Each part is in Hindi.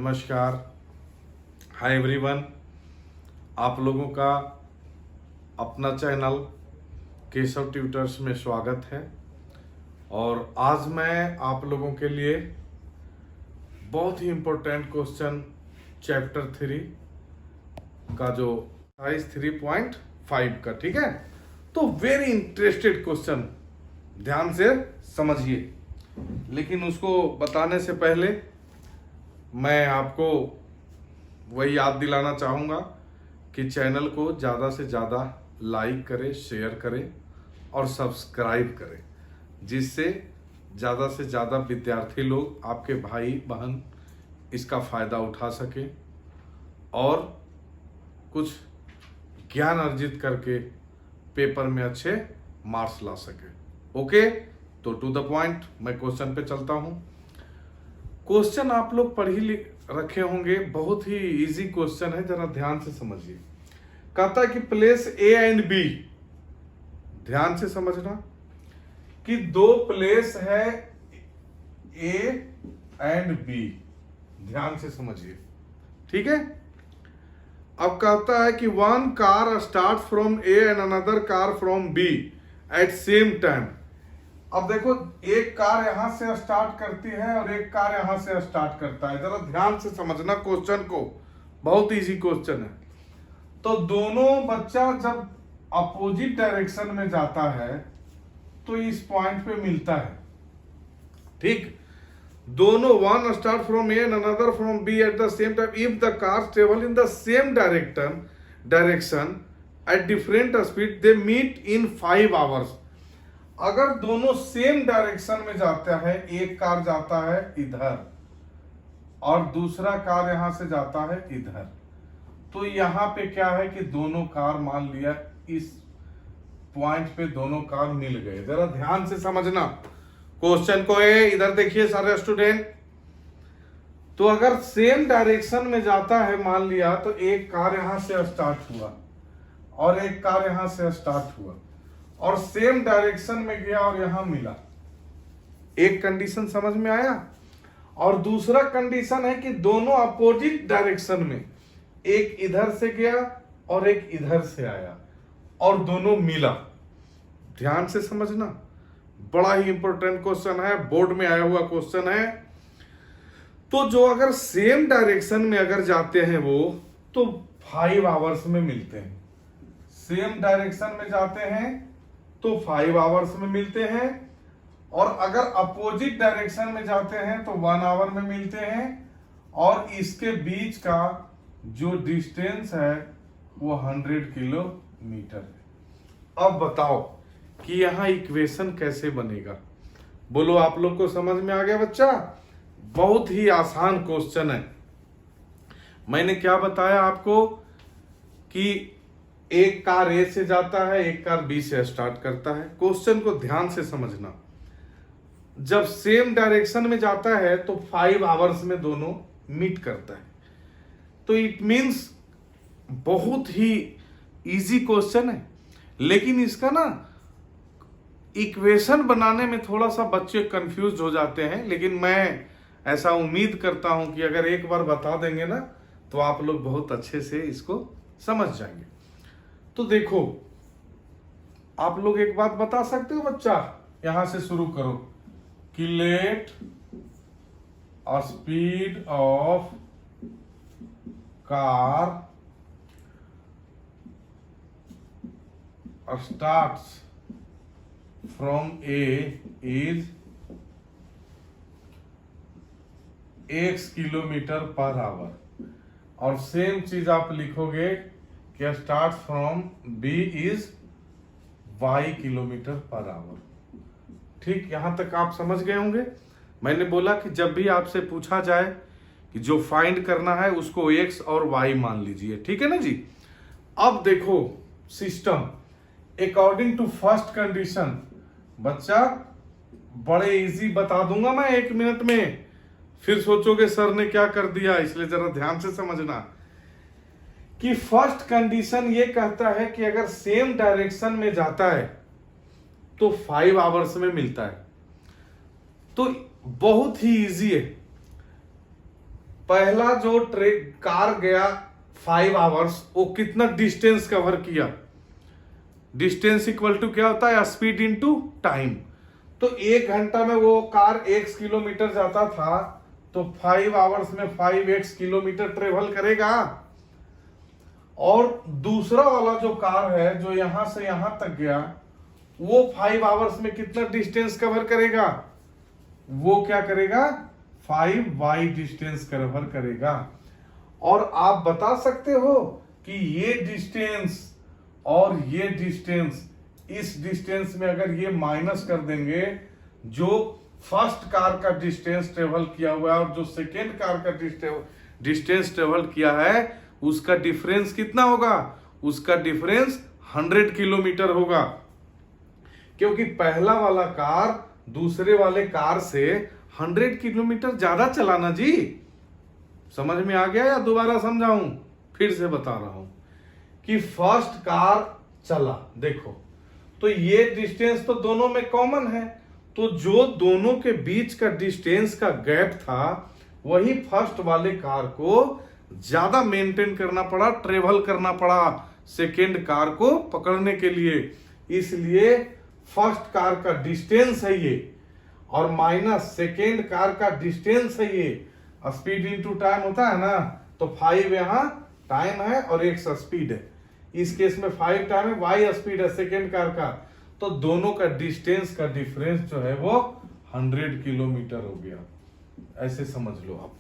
नमस्कार, हाय एवरीवन। आप लोगों का अपना चैनल केशव ट्यूटर्स में स्वागत है। और आज मैं आप लोगों के लिए बहुत ही इम्पोर्टेंट क्वेश्चन चैप्टर 3 का जो साइज 3.5 का, ठीक है, तो वेरी इंटरेस्टेड क्वेश्चन, ध्यान से समझिए। लेकिन उसको बताने से पहले मैं आपको वही याद दिलाना चाहूँगा कि चैनल को ज़्यादा से ज़्यादा लाइक करें, शेयर करें और सब्सक्राइब करें, जिससे ज़्यादा से ज़्यादा विद्यार्थी लोग, आपके भाई बहन, इसका फ़ायदा उठा सकें और कुछ ज्ञान अर्जित करके पेपर में अच्छे मार्क्स ला सकें। ओके, तो टू द पॉइंट, मैं क्वेश्चन पे चलता हूँ। क्वेश्चन आप लोग पढ़ ही रखे होंगे, बहुत ही इजी क्वेश्चन है, जरा ध्यान से समझिए। कहता है कि प्लेस ए एंड बी, ध्यान से समझना कि दो प्लेस है ए एंड बी, ध्यान से समझिए, ठीक है। अब कहता है कि one car start from A and another car from B at same time. अब देखो, एक कार यहां से स्टार्ट करती है और एक कार यहां से स्टार्ट करता है। जरा ध्यान से समझना क्वेश्चन को, बहुत इजी क्वेश्चन है। तो दोनों बच्चा जब अपोजिट डायरेक्शन में जाता है तो इस पॉइंट पे मिलता है, ठीक। दोनों, one start from A and another from B at the same time if the cars travel in the same direction at different speed they meet in 5 hours. अगर दोनों सेम डायरेक्शन में जाता है, एक कार जाता है इधर और दूसरा कार यहां से जाता है इधर, तो यहां पे क्या है कि दोनों कार, मान लिया इस पॉइंट पे दोनों कार मिल गए। जरा ध्यान से समझना क्वेश्चन को। इधर देखिए सारे स्टूडेंट, तो अगर सेम डायरेक्शन में जाता है, मान लिया, तो एक कार यहां से स्टार्ट हुआ और एक कार यहां से स्टार्ट हुआ और सेम डायरेक्शन में गया और यहां मिला। एक कंडीशन समझ में आया। और दूसरा कंडीशन है कि दोनों अपोजिट डायरेक्शन में, एक इधर से गया और एक इधर से आया और दोनों मिला। ध्यान से समझना, बड़ा ही इंपॉर्टेंट क्वेश्चन है, बोर्ड में आया हुआ क्वेश्चन है। तो जो अगर सेम डायरेक्शन में अगर जाते हैं वो, तो 5 आवर्स में मिलते हैं। सेम डायरेक्शन में जाते हैं तो 5 आवर्स में मिलते हैं, और अगर अपोजिट डायरेक्शन में जाते हैं तो 1 आवर में मिलते हैं। और इसके बीच का जो डिस्टेंस है वो 100 किलोमीटर है। अब बताओ कि यहां इक्वेशन कैसे बनेगा। बोलो, आप लोग को समझ में आ गया बच्चा? बहुत ही आसान क्वेश्चन है। मैंने क्या बताया आपको कि एक कार ए से जाता है, एक कार बी से स्टार्ट करता है। क्वेश्चन को ध्यान से समझना। जब सेम डायरेक्शन में जाता है तो 5 आवर्स में दोनों मीट करता है। तो इट मींस बहुत ही इजी क्वेश्चन है, लेकिन इसका ना इक्वेशन बनाने में थोड़ा सा बच्चे कंफ्यूज हो जाते हैं। लेकिन मैं ऐसा उम्मीद करता हूं कि अगर एक बार बता देंगे ना, तो आप लोग बहुत अच्छे से इसको समझ जाएंगे। तो देखो, आप लोग एक बात बता सकते हो बच्चा, यहां से शुरू करो कि let speed of car starts from A is x kilometre per hour. और सेम चीज आप लिखोगे कि start from B is y kilometre per hour. ठीक, यहां तक आप समझ गए होंगे। मैंने बोला कि जब भी आपसे पूछा जाए कि जो फाइंड करना है उसको x और y मान लीजिए, ठीक है ना जी। अब देखो system according to first condition, बच्चा बड़े इजी बता दूंगा मैं 1 मिनट में, फिर सोचोगे सर ने क्या कर दिया। इसलिए जरा ध्यान से समझना कि फर्स्ट कंडीशन ये कहता है कि अगर सेम डायरेक्शन में जाता है तो 5 आवर्स में मिलता है। तो बहुत ही इजी है। पहला जो कार गया 5 आवर्स, वो कितना डिस्टेंस कवर किया? डिस्टेंस इक्वल टू क्या होता है? Speed into time. तो 1 घंटा में वो कार x किलोमीटर जाता था, तो 5 आवर्स में 5x किलोमीटर ट्रेवल करेगा। और दूसरा वाला जो कार है जो यहां से यहां तक गया, वो 5 आवर्स में कितना डिस्टेंस कवर करेगा? वो क्या करेगा? 5y डिस्टेंस कवर करेगा। और आप बता सकते हो कि ये डिस्टेंस और ये डिस्टेंस, इस डिस्टेंस में अगर ये माइनस कर देंगे, जो फर्स्ट कार का डिस्टेंस ट्रेवल किया हुआ है और जो सेकेंड कार का डिस्टेंस ट्रेवल किया है, उसका डिफरेंस कितना होगा? उसका डिफरेंस 100 किलोमीटर होगा। क्योंकि पहला वाला कार दूसरे वाले कार से 100 किलोमीटर ज्यादा चलाना जी। समझ में आ गया या दोबारा समझाऊं? फिर से बता रहा हूं कि फर्स्ट कार चला, देखो तो ये डिस्टेंस तो दोनों में कॉमन है, तो जो दोनों के बीच का डिस्टेंस का गैप था, वही फर्स्ट वाले कार को ज्यादा मेंटेन करना पड़ा, ट्रेवल करना पड़ा सेकेंड कार को पकड़ने के लिए। इसलिए फर्स्ट कार का डिस्टेंस है ये, और माइनस सेकेंड कार का डिस्टेंस है ये। स्पीड इनटू टाइम होता है ना, तो 5 यहां टाइम है और x स्पीड है। इस केस में 5 टाइम है, y स्पीड है सेकेंड कार का, तो दोनों का डिस्टेंस का डिफरेंस जो है वो 100 किलोमीटर हो गया। ऐसे समझ लो आप।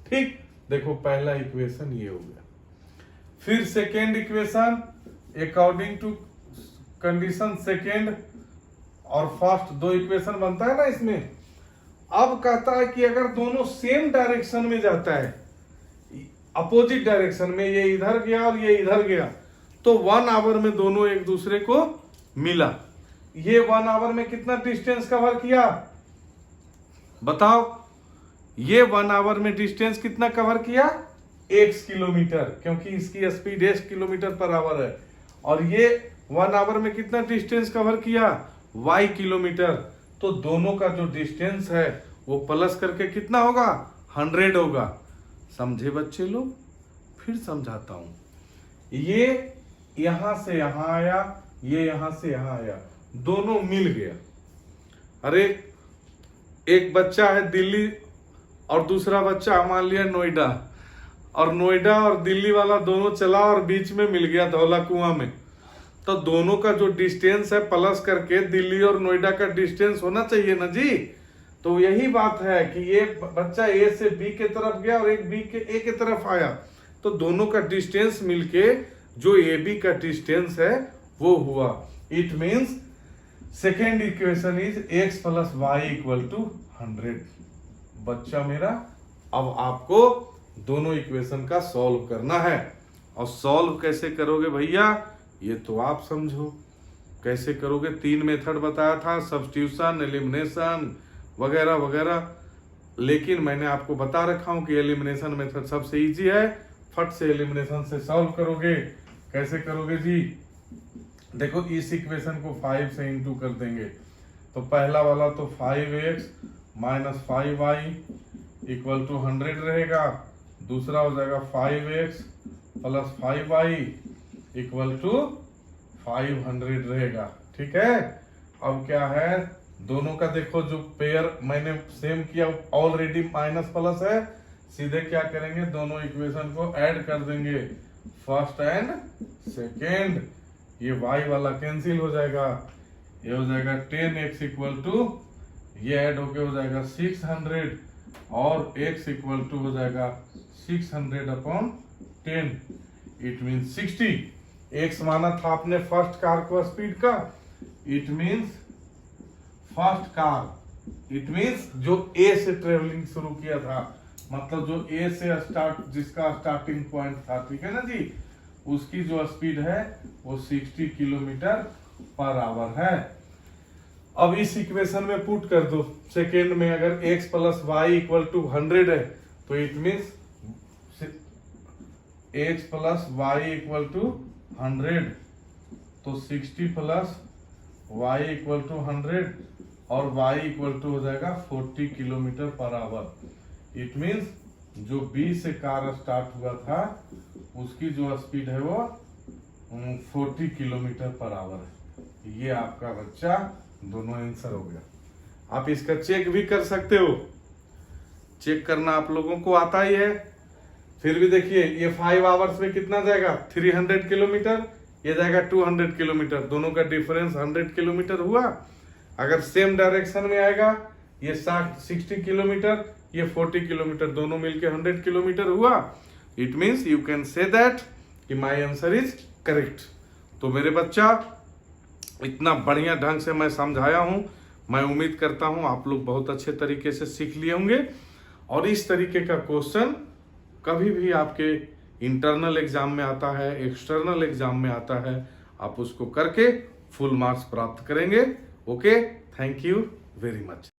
ठीक, देखो पहला इक्वेशन ये हो गया। फिर second equation, according to condition second और फर्स्ट, दो इक्वेशन बनता है ना इसमें। अब कहता है कि अगर दोनों सेम डायरेक्शन में जाता है, अपोजिट डायरेक्शन में, ये इधर गया और ये इधर गया, तो 1 आवर में दोनों एक दूसरे को मिला। ये 1 आवर में कितना डिस्टेंस कवर किया? बताओ, ये 1 आवर में डिस्टेंस कितना कवर किया? x किलोमीटर, क्योंकि इसकी speed x kilometre per our है। और ये 1 आवर में कितना डिस्टेंस कवर किया? y kilometre. तो दोनों का जो डिस्टेंस है वो प्लस करके कितना होगा? 100 होगा। समझे बच्चे लोग? फिर समझाता हूं। ये यहां से यहां आया, ये यहां से यहां आया, दोनों मिल गया। अरे एक बच्चा है दिल्ली और दूसरा बच्चा मान लिया नोएडा, और नोएडा और दिल्ली वाला दोनों चला और बीच में मिल गया धौला कुआं में। तो दोनों का जो डिस्टेंस है प्लस करके दिल्ली और नोएडा का डिस्टेंस होना चाहिए ना जी। तो यही बात है कि ये बच्चा ए से बी के तरफ गया और एक बी के ए के तरफ आया, तो दोनों का डिस्टेंस मिलके जो ए बी का डिस्टेंस है वो हुआ। It means second equation is x plus y equal to 100। बच्चा मेरा, अब आपको दोनों इक्वेशन का सॉल्व करना है। और सॉल्व कैसे करोगे भैया, ये तो आप समझो कैसे करोगे। 3 मेथड बताया था, सब्स्टिट्यूशन, एलिमिनेशन वगैरह वगैरह, लेकिन मैंने आपको बता रखा हूं कि एलिमिनेशन मेथड सबसे इजी है। फट से एलिमिनेशन से सॉल्व करोगे। कैसे करोगे जी? देखो इस इक्वेशन को 5 से इंटू कर देंगे, तो पहला वाला तो 5x minus 5y equal to 100 रहेगा। दूसरा हो जाएगा 5x plus 5y equal to 500 रहेगा। ठीक है, अब क्या है, दोनों का देखो जो पेयर मैंने सेम किया ऑलरेडी माइनस प्लस है, सीधे क्या करेंगे, दोनों इक्वेशन को ऐड कर देंगे, फर्स्ट एंड सेकेंड। ये y वाला कैंसिल हो जाएगा, ये हो जाएगा 10x इक्वल टू, ये ऐड होके हो जाएगा 600, और x इक्वल टू हो जाएगा 600 अपॉन 10, इट मीन 60। x माना था आपने फर्स्ट कार को स्पीड का, it means first car, it means जो A से ट्रेवलिंग शुरू किया था, मतलब जो A से स्टार्ट, जिसका स्टार्टिंग पॉइंट था, ठीक है ना जी, उसकी जो स्पीड है वो 60 किलोमीटर पर आवर है। अब इस इक्वेशन में पुट कर दो, सेकेंड में अगर x plus y equal to 100 है, तो it means x plus y equal to 100, तो 60 प्लस y इक्वल टू 100 और y इक्वल टू हो जाएगा 40 kilometre per our. It means जो B से कार स्टार्ट हुआ था उसकी जो स्पीड है वो 40 किलोमीटर पर आवर है। ये आपका बच्चा दोनों आंसर हो गया। आप इसका चेक भी कर सकते हो, चेक करना आप लोगों को आता ही है। फिर भी देखिए ये 5 आवर्स में कितना जाएगा, 300 किलोमीटर, ये जाएगा 200 किलोमीटर, दोनों का डिफरेंस 100 किलोमीटर हुआ। अगर सेम डायरेक्शन में आएगा ये 60 किलोमीटर, ये 40 किलोमीटर, दोनों मिलके 100 किलोमीटर हुआ। It means you can say that कि माई आंसर इज करेक्ट। तो मेरे बच्चा इतना बढ़िया ढंग से मैं समझाया हूं, मैं उम्मीद करता हूं आप लोग बहुत अच्छे तरीके से सीख लिए होंगे। और इस तरीके का क्वेश्चन कभी भी आपके इंटरनल एग्जाम में आता है, एक्सटर्नल एग्जाम में आता है, आप उसको करके फुल मार्क्स प्राप्त करेंगे। Okay, thank you very much.